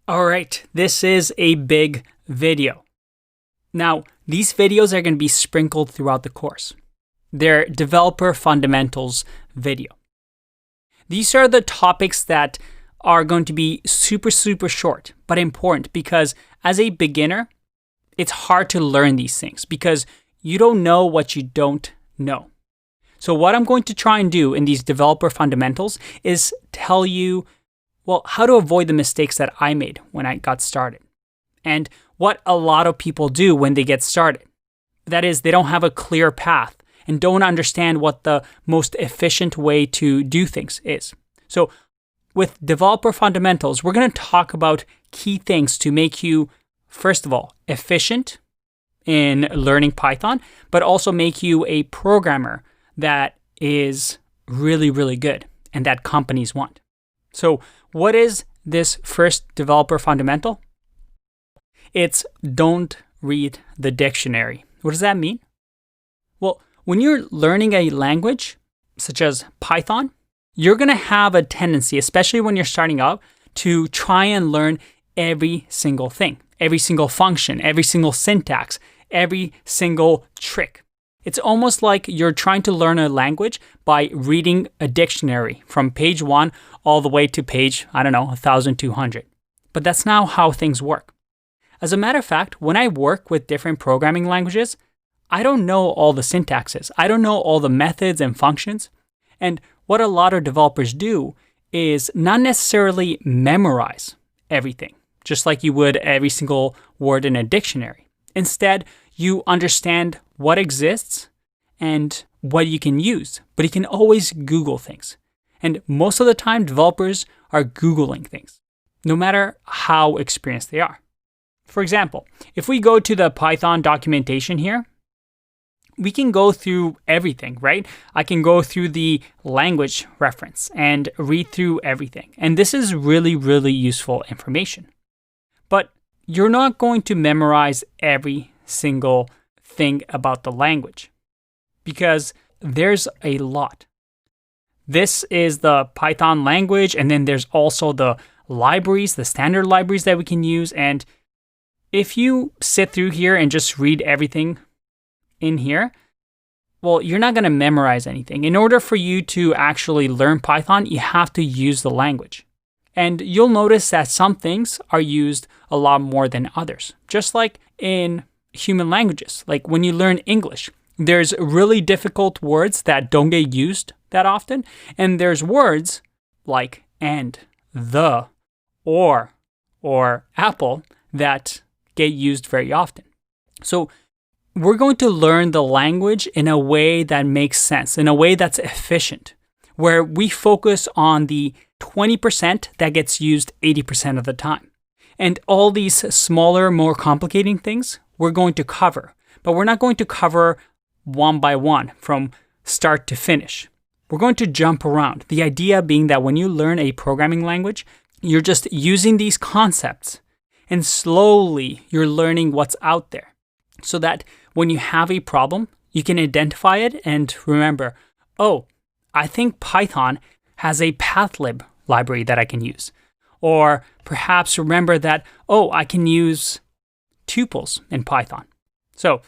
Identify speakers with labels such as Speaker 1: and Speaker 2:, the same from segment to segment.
Speaker 1: All right, this is a big video. Now, these videos are going to be sprinkled throughout the course. They're developer fundamentals video. These are the topics that are going to be super short, but important because as a beginner, it's hard to learn these things because you don't know what you don't know. So what I'm going to try and do in these developer fundamentals is tell you, well, how to avoid the mistakes that I made when I got started. And what a lot of people do when they get started. That is, they don't have a clear path and don't understand what the most efficient way to do things is. So with developer fundamentals, we're going to talk about key things to make you, first of all, efficient in learning Python, but also make you a programmer that is really good and that companies want. So what is this first developer fundamental? It's don't read the dictionary. What does that mean? Well, when you're learning a language, such as Python, you're going to have a tendency, especially when you're starting out, to try and learn every single thing, every single function, every single syntax, every single trick. It's almost like you're trying to learn a language by reading a dictionary from page 1 all the way to page, 1,200. But that's not how things work. As a matter of fact, when I work with different programming languages, I don't know all the syntaxes. I don't know all the methods and functions. And what a lot of developers do is not necessarily memorize everything, just like you would every single word in a dictionary. Instead, you understand what exists and what you can use, but you can always Google things. And most of the time, developers are Googling things, no matter how experienced they are. For example, if we go to the Python documentation here, we can go through everything, right? I can go through the language reference and read through everything. And this is really useful information. But you're not going to memorize every single thing about the language because there's a lot. This is the Python language, and then there's also the libraries, the standard libraries that we can use. And if you sit through here and just read everything in here, well, you're not going to memorize anything. In order for you to actually learn Python, you have to use the language. And you'll notice that some things are used a lot more than others, just like in human languages. Like when you learn English, there's really difficult words that don't get used that often. And there's words like and, the, or apple that get used very often. So we're going to learn the language in a way that makes sense, in a way that's efficient, where we focus on the 20% that gets used 80% of the time. And all these smaller, more complicating things we're going to cover, but we're not going to cover one by one from start to finish. We're going to jump around. The idea being that when you learn a programming language, you're just using these concepts and slowly you're learning what's out there so that when you have a problem, you can identify it and remember, oh, I think Python has a pathlib library that I can use. Or perhaps remember that, oh, I can use tuples in Python. So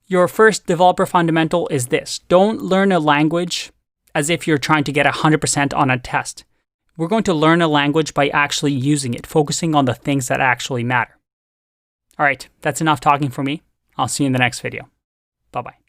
Speaker 1: your first developer fundamental is this. Don't learn a language as if you're trying to get 100% on a test. We're going to learn a language by actually using it, focusing on the things that actually matter. All right, that's enough talking for me. I'll see you in the next video. Bye-bye.